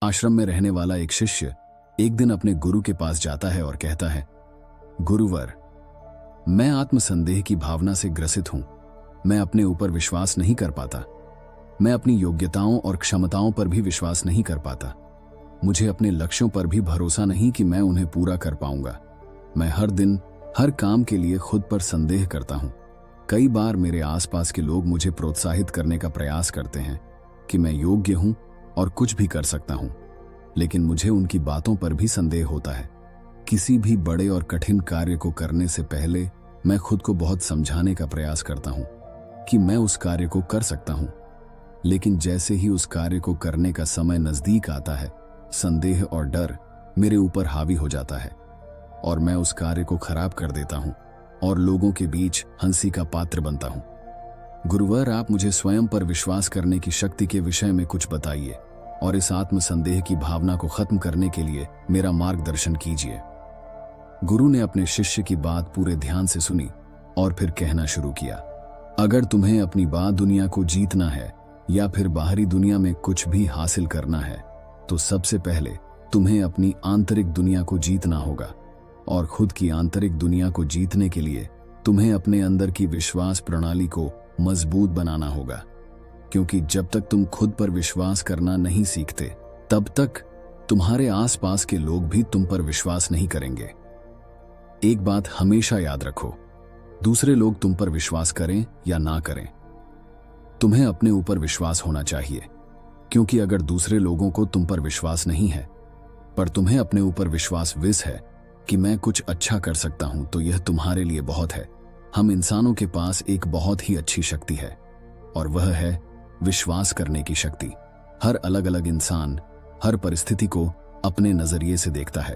आश्रम में रहने वाला एक शिष्य एक दिन अपने गुरु के पास जाता है और कहता है, गुरुवर, मैं आत्मसंदेह की भावना से ग्रसित हूं। मैं अपने ऊपर विश्वास नहीं कर पाता। मैं अपनी योग्यताओं और क्षमताओं पर भी विश्वास नहीं कर पाता। मुझे अपने लक्ष्यों पर भी भरोसा नहीं कि मैं उन्हें पूरा कर पाऊंगा। मैं हर दिन हर काम के लिए खुद पर संदेह करता हूं। कई बार मेरे आसपास के लोग मुझे प्रोत्साहित करने का प्रयास करते हैं कि मैं योग्य हूं और कुछ भी कर सकता हूं, लेकिन मुझे उनकी बातों पर भी संदेह होता है। किसी भी बड़े और कठिन कार्य को करने से पहले मैं खुद को बहुत समझाने का प्रयास करता हूं कि मैं उस कार्य को कर सकता हूं, लेकिन जैसे ही उस कार्य को करने का समय नजदीक आता है, संदेह और डर मेरे ऊपर हावी हो जाता है और मैं उस कार्य को खराब कर देता हूं और लोगों के बीच हंसी का पात्र बनता हूं। गुरुवर, आप मुझे स्वयं पर विश्वास करने की शक्ति के विषय में कुछ बताइए और इस आत्मसंदेह की भावना को खत्म करने के लिए मेरा मार्गदर्शन कीजिए। गुरु ने अपने शिष्य की बात पूरे ध्यान से सुनी और फिर कहना शुरू किया, अगर तुम्हें अपनी बात दुनिया को जीतना है या फिर बाहरी दुनिया में कुछ भी हासिल करना है, तो सबसे पहले तुम्हें अपनी आंतरिक दुनिया को जीतना होगा। और खुद की आंतरिक दुनिया को जीतने के लिए तुम्हें अपने अंदर की विश्वास प्रणाली को मजबूत बनाना होगा, क्योंकि जब तक तुम खुद पर विश्वास करना नहीं सीखते, तब तक तुम्हारे आसपास के लोग भी तुम पर विश्वास नहीं करेंगे। एक बात हमेशा याद रखो, दूसरे लोग तुम पर विश्वास करें या ना करें, तुम्हें अपने ऊपर विश्वास होना चाहिए, क्योंकि अगर दूसरे लोगों को तुम पर विश्वास नहीं है पर तुम्हें अपने ऊपर विश्वास विस है कि मैं कुछ अच्छा कर सकता हूं, तो यह तुम्हारे लिए बहुत है। हम इंसानों के पास एक बहुत ही अच्छी शक्ति है और वह है विश्वास करने की शक्ति। हर अलग अलग इंसान हर परिस्थिति को अपने नजरिए से देखता है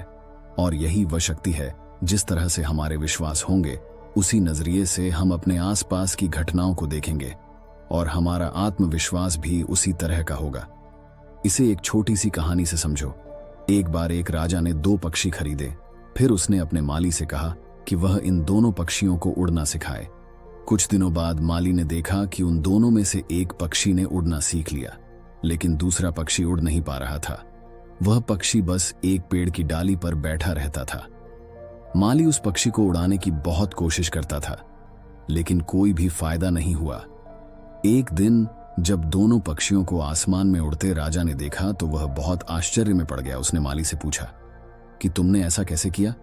और यही वह शक्ति है जिस तरह से हमारे विश्वास होंगे, उसी नजरिए से हम अपने आसपास की घटनाओं को देखेंगे और हमारा आत्मविश्वास भी उसी तरह का होगा। इसे एक छोटी सी कहानी से समझो। एक बार एक राजा ने 2 पक्षी खरीदे। फिर उसने अपने माली से कहा कि वह इन दोनों पक्षियों को उड़ना सिखाए। कुछ दिनों बाद माली ने देखा कि उन दोनों में से एक पक्षी ने उड़ना सीख लिया, लेकिन दूसरा पक्षी उड़ नहीं पा रहा था। वह पक्षी बस एक पेड़ की डाली पर बैठा रहता था। माली उस पक्षी को उड़ाने की बहुत कोशिश करता था, लेकिन कोई भी फायदा नहीं हुआ। एक दिन जब दोनों पक्षियों को आसमान में उड़ते राजा ने देखा तो वह बहुत आश्चर्य में पड़ गया। उसने माली से पूछा कि तुमने ऐसा कैसे किया?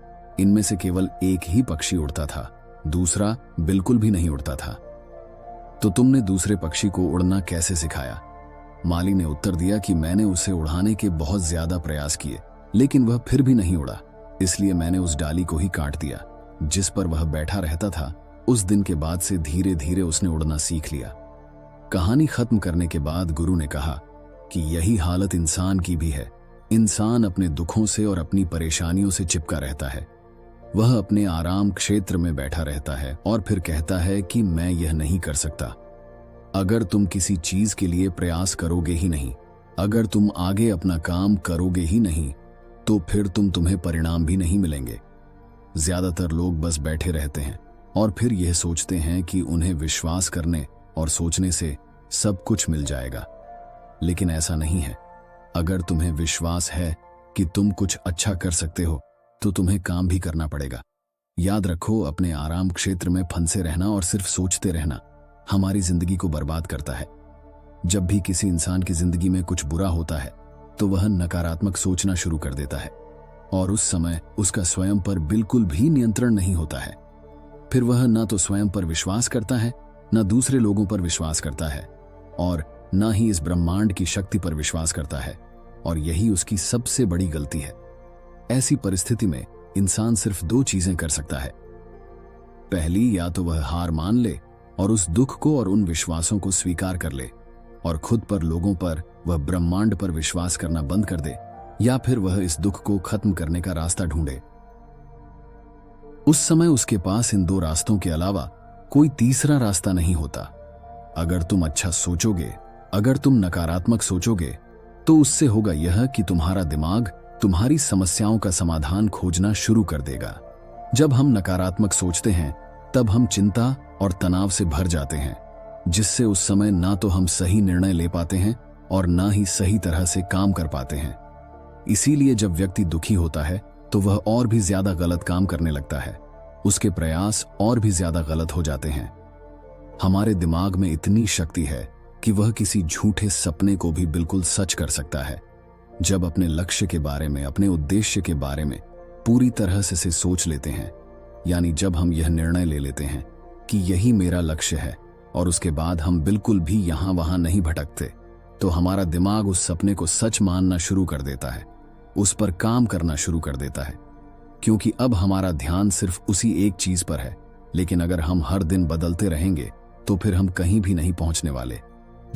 इनमें से केवल एक ही पक्षी उड़ता था, दूसरा बिल्कुल भी नहीं उड़ता था। तो तुमने दूसरे पक्षी को उड़ना कैसे सिखाया? माली ने उत्तर दिया कि मैंने उसे उड़ाने के बहुत ज्यादा प्रयास किए, लेकिन वह फिर भी नहीं उड़ा, इसलिए मैंने उस डाली को ही काट दिया जिस पर वह बैठा रहता था। उस दिन के बाद से धीरे धीरे उसने उड़ना सीख लिया। कहानी खत्म करने के बाद गुरु ने कहा कि यही हालत इंसान की भी है। इंसान अपने दुखों से और अपनी परेशानियों से चिपका रहता है। वह अपने आराम क्षेत्र में बैठा रहता है और फिर कहता है कि मैं यह नहीं कर सकता। अगर तुम किसी चीज के लिए प्रयास करोगे ही नहीं, अगर तुम आगे अपना काम करोगे ही नहीं, तो फिर तुम्हें परिणाम भी नहीं मिलेंगे। ज्यादातर लोग बस बैठे रहते हैं और फिर यह सोचते हैं कि उन्हें विश्वास करने और सोचने से सब कुछ मिल जाएगा, लेकिन ऐसा नहीं है। अगर तुम्हें विश्वास है कि तुम कुछ अच्छा कर सकते हो, तो तुम्हें काम भी करना पड़ेगा। याद रखो, अपने आराम क्षेत्र में फंसे रहना और सिर्फ सोचते रहना हमारी जिंदगी को बर्बाद करता है। जब भी किसी इंसान की जिंदगी में कुछ बुरा होता है तो वह नकारात्मक सोचना शुरू कर देता है और उस समय उसका स्वयं पर बिल्कुल भी नियंत्रण नहीं होता है। फिर वह ना तो स्वयं पर विश्वास करता है, ना दूसरे लोगों पर विश्वास करता है और ना ही इस ब्रह्मांड की शक्ति पर विश्वास करता है, और यही उसकी सबसे बड़ी गलती है। ऐसी परिस्थिति में इंसान सिर्फ 2 चीजें कर सकता है। पहली, या तो वह हार मान ले और उस दुख को और उन विश्वासों को स्वीकार कर ले और खुद पर, लोगों पर, वह ब्रह्मांड पर विश्वास करना बंद कर दे, या फिर वह इस दुख को खत्म करने का रास्ता ढूंढे। उस समय उसके पास इन 2 रास्तों के अलावा कोई तीसरा रास्ता नहीं होता। अगर तुम अच्छा सोचोगे, अगर तुम नकारात्मक सोचोगे, तो उससे होगा यह कि तुम्हारा दिमाग तुम्हारी समस्याओं का समाधान खोजना शुरू कर देगा। जब हम नकारात्मक सोचते हैं तब हम चिंता और तनाव से भर जाते हैं, जिससे उस समय ना तो हम सही निर्णय ले पाते हैं और ना ही सही तरह से काम कर पाते हैं। इसीलिए जब व्यक्ति दुखी होता है तो वह और भी ज्यादा गलत काम करने लगता है, उसके प्रयास और भी ज्यादा गलत हो जाते हैं। हमारे दिमाग में इतनी शक्ति है कि वह किसी झूठे सपने को भी बिल्कुल सच कर सकता है। जब अपने लक्ष्य के बारे में, अपने उद्देश्य के बारे में पूरी तरह से सोच लेते हैं, यानी जब हम यह निर्णय ले लेते हैं कि यही मेरा लक्ष्य है और उसके बाद हम बिल्कुल भी यहां वहां नहीं भटकते, तो हमारा दिमाग उस सपने को सच मानना शुरू कर देता है, उस पर काम करना शुरू कर देता है, क्योंकि अब हमारा ध्यान सिर्फ उसी एक चीज पर है। लेकिन अगर हम हर दिन बदलते रहेंगे तो फिर हम कहीं भी नहीं पहुंचने वाले।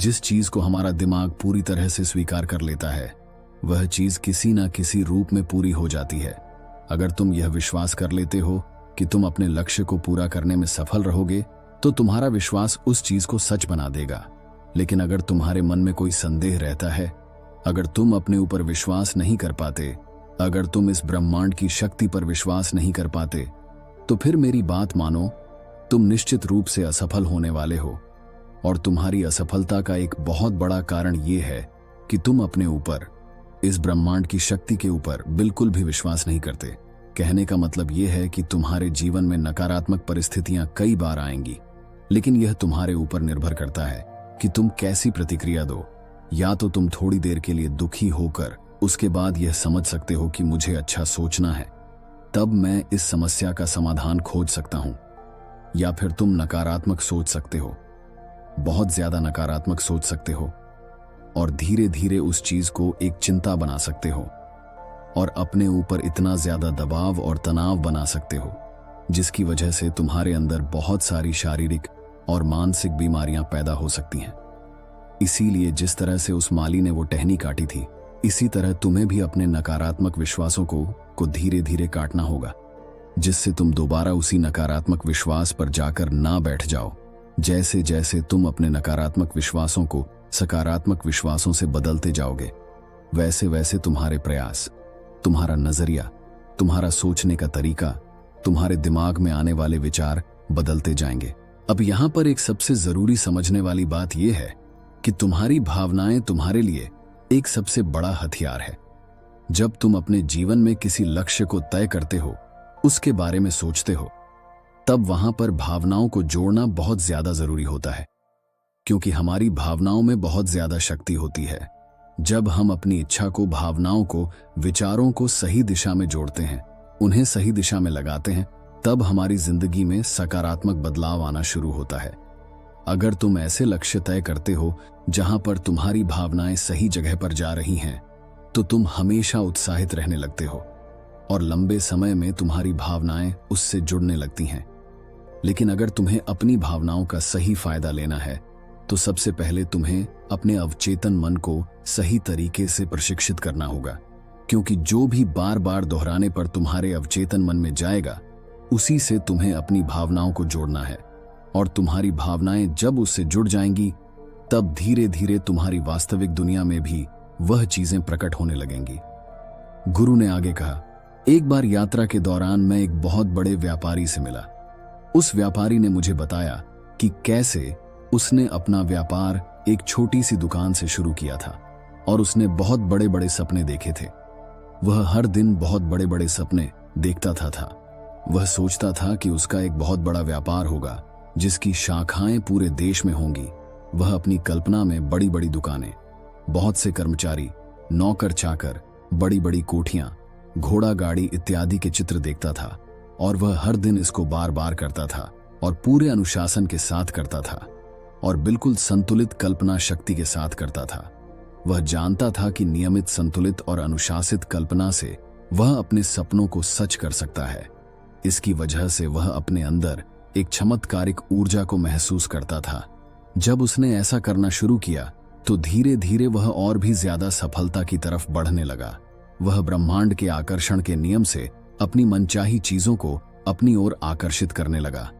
जिस चीज को हमारा दिमाग पूरी तरह से स्वीकार कर लेता है, वह चीज किसी ना किसी रूप में पूरी हो जाती है। अगर तुम यह विश्वास कर लेते हो कि तुम अपने लक्ष्य को पूरा करने में सफल रहोगे, तो तुम्हारा विश्वास उस चीज को सच बना देगा। लेकिन अगर तुम्हारे मन में कोई संदेह रहता है, अगर तुम अपने ऊपर विश्वास नहीं कर पाते, अगर तुम इस ब्रह्मांड की शक्ति पर विश्वास नहीं कर पाते, तो फिर मेरी बात मानो, तुम निश्चित रूप से असफल होने वाले हो। और तुम्हारी असफलता का एक बहुत बड़ा कारण यह है कि तुम अपने ऊपर, इस ब्रह्मांड की शक्ति के ऊपर बिल्कुल भी विश्वास नहीं करते। कहने का मतलब यह है कि तुम्हारे जीवन में नकारात्मक परिस्थितियां कई बार आएंगी, लेकिन यह तुम्हारे ऊपर निर्भर करता है कि तुम कैसी प्रतिक्रिया दो। या तो तुम थोड़ी देर के लिए दुखी होकर उसके बाद यह समझ सकते हो कि मुझे अच्छा सोचना है, तब मैं इस समस्या का समाधान खोज सकता हूं, या फिर तुम नकारात्मक सोच सकते हो, बहुत ज्यादा नकारात्मक सोच सकते हो, और धीरे धीरे उस चीज को एक चिंता बना सकते हो और अपने ऊपर इतना ज्यादा दबाव और तनाव बना सकते हो, जिसकी वजह से तुम्हारे अंदर बहुत सारी शारीरिक और मानसिक बीमारियां पैदा हो सकती हैं। इसीलिए जिस तरह से उस माली ने वो टहनी काटी थी, इसी तरह तुम्हें भी अपने नकारात्मक विश्वासों को धीरे धीरे काटना होगा, जिससे तुम दोबारा उसी नकारात्मक विश्वास पर जाकर ना बैठ जाओ। जैसे जैसे तुम अपने नकारात्मक विश्वासों को सकारात्मक विश्वासों से बदलते जाओगे, वैसे वैसे तुम्हारे प्रयास, तुम्हारा नजरिया, तुम्हारा सोचने का तरीका, तुम्हारे दिमाग में आने वाले विचार बदलते जाएंगे। अब यहां पर एक सबसे जरूरी समझने वाली बात यह है कि तुम्हारी भावनाएं तुम्हारे लिए एक सबसे बड़ा हथियार है। जब तुम अपने जीवन में किसी लक्ष्य को तय करते हो, उसके बारे में सोचते हो, तब वहां पर भावनाओं को जोड़ना बहुत ज्यादा जरूरी होता है, क्योंकि हमारी भावनाओं में बहुत ज्यादा शक्ति होती है। जब हम अपनी इच्छा को, भावनाओं को, विचारों को सही दिशा में जोड़ते हैं, उन्हें सही दिशा में लगाते हैं, तब हमारी जिंदगी में सकारात्मक बदलाव आना शुरू होता है। अगर तुम ऐसे लक्ष्य तय करते हो जहां पर तुम्हारी भावनाएं सही जगह पर जा रही हैं, तो तुम हमेशा उत्साहित रहने लगते हो और लंबे समय में तुम्हारी भावनाएं उससे जुड़ने लगती हैं। लेकिन अगर तुम्हें अपनी भावनाओं का सही फायदा लेना है, तो सबसे पहले तुम्हें अपने अवचेतन मन को सही तरीके से प्रशिक्षित करना होगा, क्योंकि जो भी बार बार दोहराने पर तुम्हारे अवचेतन मन में जाएगा, उसी से तुम्हें अपनी भावनाओं को जोड़ना है। और तुम्हारी भावनाएं जब उससे जुड़ जाएंगी, तब धीरे धीरे तुम्हारी वास्तविक दुनिया में भी वह चीजें प्रकट होने लगेंगी। गुरु ने आगे कहा, एक बार यात्रा के दौरान मैं एक बहुत बड़े व्यापारी से मिला। उस व्यापारी ने मुझे बताया कि कैसे उसने अपना व्यापार एक छोटी सी दुकान से शुरू किया था और उसने बहुत बड़े बड़े सपने देखे थे। वह हर दिन बहुत बड़े बड़े सपने देखता था। वह सोचता था कि उसका एक बहुत बड़ा व्यापार होगा जिसकी शाखाएं पूरे देश में होंगी। वह अपनी कल्पना में बड़ी बड़ी दुकानें, बहुत से कर्मचारी, नौकर चाकर, बड़ी बड़ी कोठियां, घोड़ा गाड़ी इत्यादि के चित्र देखता था और वह हर दिन इसको बार बार करता था और पूरे अनुशासन के साथ करता था और बिल्कुल संतुलित कल्पना शक्ति के साथ करता था। वह जानता था कि नियमित, संतुलित और अनुशासित कल्पना से वह अपने सपनों को सच कर सकता है। इसकी वजह से वह अपने अंदर एक चमत्कारिक ऊर्जा को महसूस करता था। जब उसने ऐसा करना शुरू किया, तो धीरे धीरे वह और भी ज्यादा सफलता की तरफ बढ़ने लगा। वह ब्रह्मांड के आकर्षण के नियम से अपनी मनचाही चीजों को अपनी ओर आकर्षित करने लगा।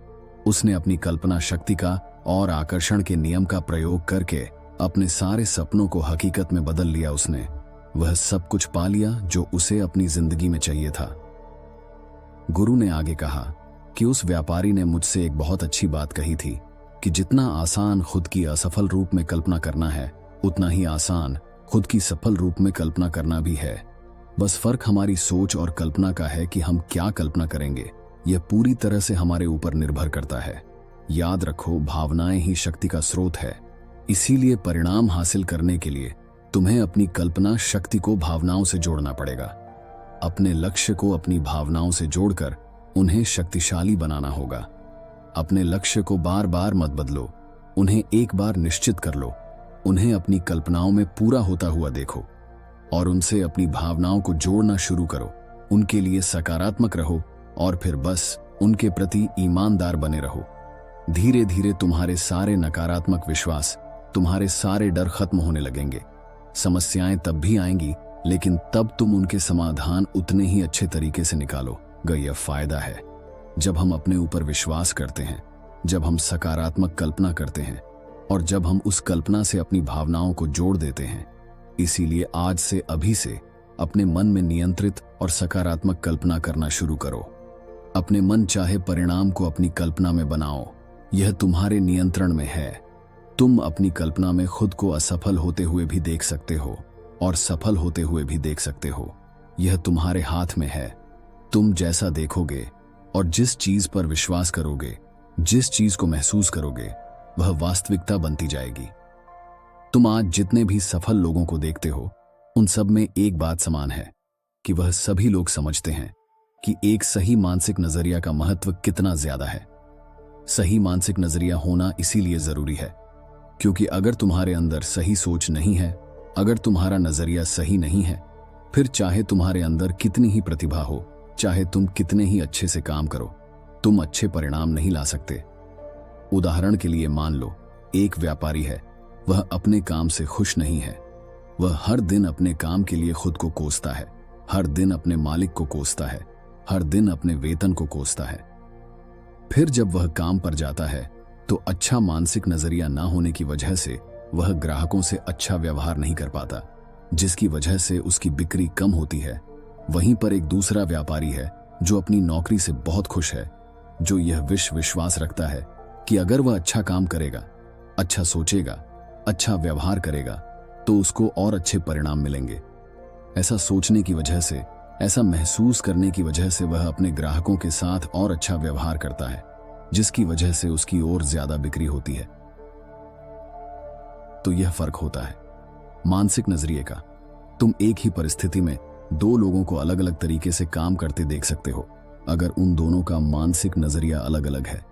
उसने अपनी कल्पना शक्ति का और आकर्षण के नियम का प्रयोग करके अपने सारे सपनों को हकीकत में बदल लिया। उसने वह सब कुछ पा लिया जो उसे अपनी जिंदगी में चाहिए था। गुरु ने आगे कहा कि उस व्यापारी ने मुझसे एक बहुत अच्छी बात कही थी कि जितना आसान खुद की असफल रूप में कल्पना करना है, उतना ही आसान खुद की सफल रूप में कल्पना करना भी है। बस फर्क हमारी सोच और कल्पना का है कि हम क्या कल्पना करेंगे। यह पूरी तरह से हमारे ऊपर निर्भर करता है। याद रखो, भावनाएं ही शक्ति का स्रोत है। इसीलिए परिणाम हासिल करने के लिए तुम्हें अपनी कल्पना शक्ति को भावनाओं से जोड़ना पड़ेगा। अपने लक्ष्य को अपनी भावनाओं से जोड़कर उन्हें शक्तिशाली बनाना होगा। अपने लक्ष्य को बार बार मत बदलो, उन्हें एक बार निश्चित कर लो। उन्हें अपनी कल्पनाओं में पूरा होता हुआ देखो और उनसे अपनी भावनाओं को जोड़ना शुरू करो। उनके लिए सकारात्मक रहो और फिर बस उनके प्रति ईमानदार बने रहो। धीरे धीरे तुम्हारे सारे नकारात्मक विश्वास, तुम्हारे सारे डर खत्म होने लगेंगे। समस्याएं तब भी आएंगी, लेकिन तब तुम उनके समाधान उतने ही अच्छे तरीके से निकालोगे। यह फायदा है जब हम अपने ऊपर विश्वास करते हैं, जब हम सकारात्मक कल्पना करते हैं और जब हम उस कल्पना से अपनी भावनाओं को जोड़ देते हैं। इसीलिए आज से, अभी से अपने मन में नियंत्रित और सकारात्मक कल्पना करना शुरू करो। अपने मन चाहे परिणाम को अपनी कल्पना में बनाओ। यह तुम्हारे नियंत्रण में है। तुम अपनी कल्पना में खुद को असफल होते हुए भी देख सकते हो और सफल होते हुए भी देख सकते हो। यह तुम्हारे हाथ में है। तुम जैसा देखोगे और जिस चीज पर विश्वास करोगे, जिस चीज को महसूस करोगे, वह वास्तविकता बनती जाएगी। तुम आज जितने भी सफल लोगों को देखते हो, उन सब में एक बात समान है कि वह सभी लोग समझते हैं कि एक सही मानसिक नजरिया का महत्व कितना ज्यादा है। सही मानसिक नजरिया होना इसीलिए जरूरी है क्योंकि अगर तुम्हारे अंदर सही सोच नहीं है, अगर तुम्हारा नजरिया सही नहीं है, फिर चाहे तुम्हारे अंदर कितनी ही प्रतिभा हो, चाहे तुम कितने ही अच्छे से काम करो, तुम अच्छे परिणाम नहीं ला सकते। उदाहरण के लिए मान लो, एक व्यापारी है, वह अपने काम से खुश नहीं है। वह हर दिन अपने काम के लिए खुद को कोसता है, हर दिन अपने मालिक को कोसता है, हर दिन अपने वेतन को कोसता है। फिर जब वह काम पर जाता है तो अच्छा मानसिक नजरिया ना होने की वजह से वह ग्राहकों से अच्छा व्यवहार नहीं कर पाता, जिसकी वजह से उसकी बिक्री कम होती है। वहीं पर एक दूसरा व्यापारी है जो अपनी नौकरी से बहुत खुश है, जो यह विश्वास रखता है कि अगर वह अच्छा काम करेगा, अच्छा सोचेगा, अच्छा व्यवहार करेगा तो उसको और अच्छे परिणाम मिलेंगे। ऐसा सोचने की वजह से, ऐसा महसूस करने की वजह से वह अपने ग्राहकों के साथ और अच्छा व्यवहार करता है, जिसकी वजह से उसकी और ज्यादा बिक्री होती है। तो यह फर्क होता है मानसिक नजरिए का। तुम एक ही परिस्थिति में दो लोगों को अलग अलग तरीके से काम करते देख सकते हो, अगर उन दोनों का मानसिक नजरिया अलग अलग है।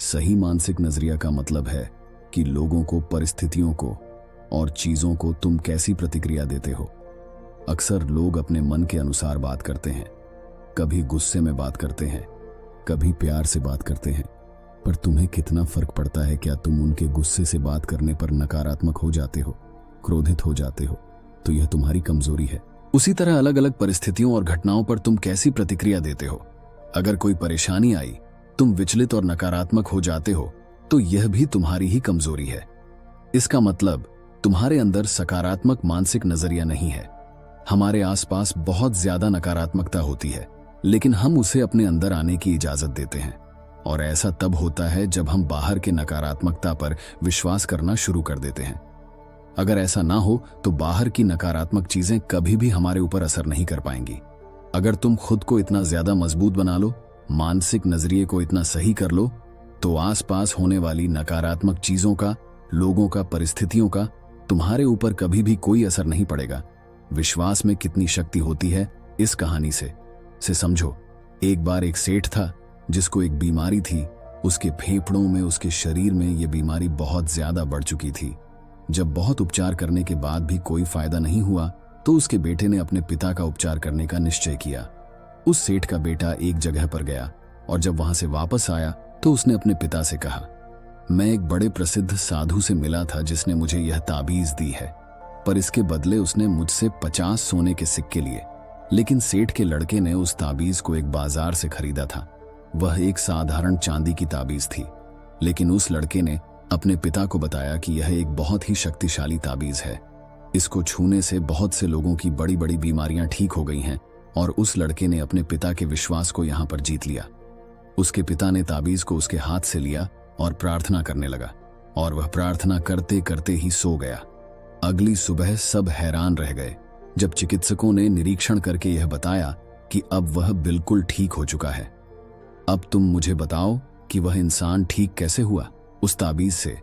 सही मानसिक नजरिया का मतलब है कि लोगों को, परिस्थितियों को और चीजों को तुम कैसी प्रतिक्रिया देते हो। अक्सर लोग अपने मन के अनुसार बात करते हैं, कभी गुस्से में बात करते हैं, कभी प्यार से बात करते हैं, पर तुम्हें कितना फर्क पड़ता है? क्या तुम उनके गुस्से से बात करने पर नकारात्मक हो जाते हो, क्रोधित हो जाते हो? तो यह तुम्हारी कमजोरी है। उसी तरह अलग अलग परिस्थितियों और घटनाओं पर तुम कैसी प्रतिक्रिया देते हो। अगर कोई परेशानी आई, तुम विचलित और नकारात्मक हो जाते हो, तो यह भी तुम्हारी ही कमजोरी है। इसका मतलब तुम्हारे अंदर सकारात्मक मानसिक नजरिया नहीं है। हमारे आसपास बहुत ज्यादा नकारात्मकता होती है, लेकिन हम उसे अपने अंदर आने की इजाजत देते हैं। और ऐसा तब होता है जब हम बाहर के नकारात्मकता पर विश्वास करना शुरू कर देते हैं। अगर ऐसा ना हो तो बाहर की नकारात्मक चीजें कभी भी हमारे ऊपर असर नहीं कर पाएंगी। अगर तुम खुद को इतना ज्यादा मजबूत बना लो, मानसिक नजरिए को इतना सही कर लो, तो आसपास होने वाली नकारात्मक चीजों का, लोगों का, परिस्थितियों का तुम्हारे ऊपर कभी भी कोई असर नहीं पड़ेगा। विश्वास में कितनी शक्ति होती है, इस कहानी से समझो। एक बार एक सेठ था जिसको एक बीमारी थी। उसके फेफड़ों में, उसके शरीर में यह बीमारी बहुत ज्यादा बढ़ चुकी थी। जब बहुत उपचार करने के बाद भी कोई फायदा नहीं हुआ, तो उसके बेटे ने अपने पिता का उपचार करने का निश्चय किया। उस सेठ का बेटा एक जगह पर गया और जब वहां से वापस आया तो उसने अपने पिता से कहा, मैं एक बड़े प्रसिद्ध साधु से मिला था जिसने मुझे यह ताबीज दी है, पर इसके बदले उसने मुझसे 50 सोने के सिक्के लिए। लेकिन सेठ के लड़के ने उस ताबीज को एक बाजार से खरीदा था। वह एक साधारण चांदी की ताबीज थी, लेकिन उस लड़के ने अपने पिता को बताया कि यह एक बहुत ही शक्तिशाली ताबीज है। इसको छूने से बहुत से लोगों की बड़ी बड़ी बीमारियां ठीक हो गई हैं। और उस लड़के ने अपने पिता के विश्वास को यहां पर जीत लिया। उसके पिता ने ताबीज को उसके हाथ से लिया और प्रार्थना करने लगा, और वह प्रार्थना करते करते ही सो गया। अगली सुबह सब हैरान रह गए। जब चिकित्सकों ने निरीक्षण करके यह बताया कि अब वह बिल्कुल ठीक हो चुका है। अब तुम मुझे बताओ कि वह इंसान ठीक कैसे हुआ, उस ताबीज से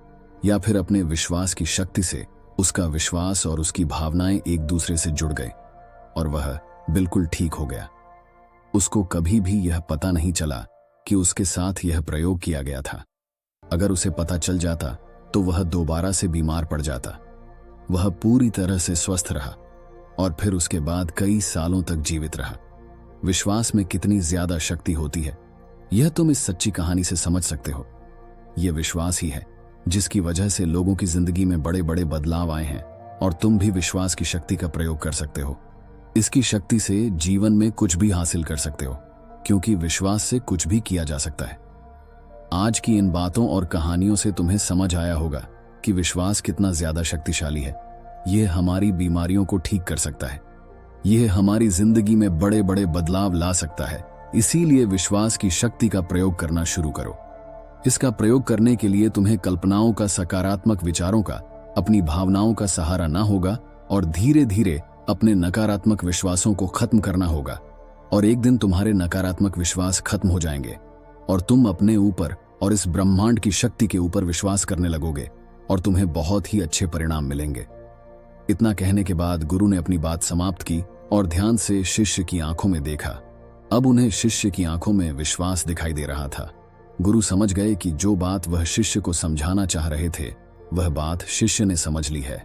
या फिर अपने विश्वास की शक्ति से? उसका विश्वास और उसकी भावनाएं एक दूसरे से जुड़ गए और वह बिल्कुल ठीक हो गया। उसको कभी भी यह पता नहीं चला कि उसके साथ यह प्रयोग किया गया था। अगर उसे पता चल जाता तो वह दोबारा से बीमार पड़ जाता। वह पूरी तरह से स्वस्थ रहा और फिर उसके बाद कई सालों तक जीवित रहा। विश्वास में कितनी ज्यादा शक्ति होती है, यह तुम इस सच्ची कहानी से समझ सकते हो। यह विश्वास ही है जिसकी वजह से लोगों की जिंदगी में बड़े बड़े बदलाव आए हैं और तुम भी विश्वास की शक्ति का प्रयोग कर सकते हो। इसकी शक्ति से जीवन में कुछ भी हासिल कर सकते हो, क्योंकि विश्वास से कुछ भी किया जा सकता है। आज की इन बातों और कहानियों से तुम्हें समझ आया होगा कि विश्वास कितना ज्यादा शक्तिशाली है। यह हमारी बीमारियों को ठीक कर सकता है, यह हमारी जिंदगी में बड़े बड़े बदलाव ला सकता है। इसीलिए विश्वास की शक्ति का प्रयोग करना शुरू करो। इसका प्रयोग करने के लिए तुम्हें कल्पनाओं का, सकारात्मक विचारों का, अपनी भावनाओं का सहारा ना होगा और धीरे धीरे अपने नकारात्मक विश्वासों को खत्म करना होगा। और एक दिन तुम्हारे नकारात्मक विश्वास खत्म हो जाएंगे और तुम अपने ऊपर और इस ब्रह्मांड की शक्ति के ऊपर विश्वास करने लगोगे और तुम्हें बहुत ही अच्छे परिणाम मिलेंगे। इतना कहने के बाद गुरु ने अपनी बात समाप्त की और ध्यान से शिष्य की आंखों में देखा। अब उन्हें शिष्य की आंखों में विश्वास दिखाई दे रहा था। गुरु समझ गए कि जो बात वह शिष्य को समझाना चाह रहे थे वह बात शिष्य ने समझ ली है।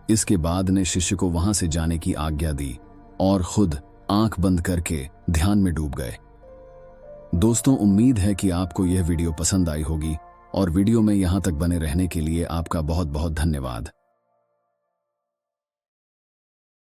इसके बाद ने शिष्य को वहां से जाने की आज्ञा दी और खुद आंख बंद करके ध्यान में डूब गए। दोस्तों, उम्मीद है कि आपको यह वीडियो पसंद आई होगी और वीडियो में यहां तक बने रहने के लिए आपका बहुत बहुत धन्यवाद।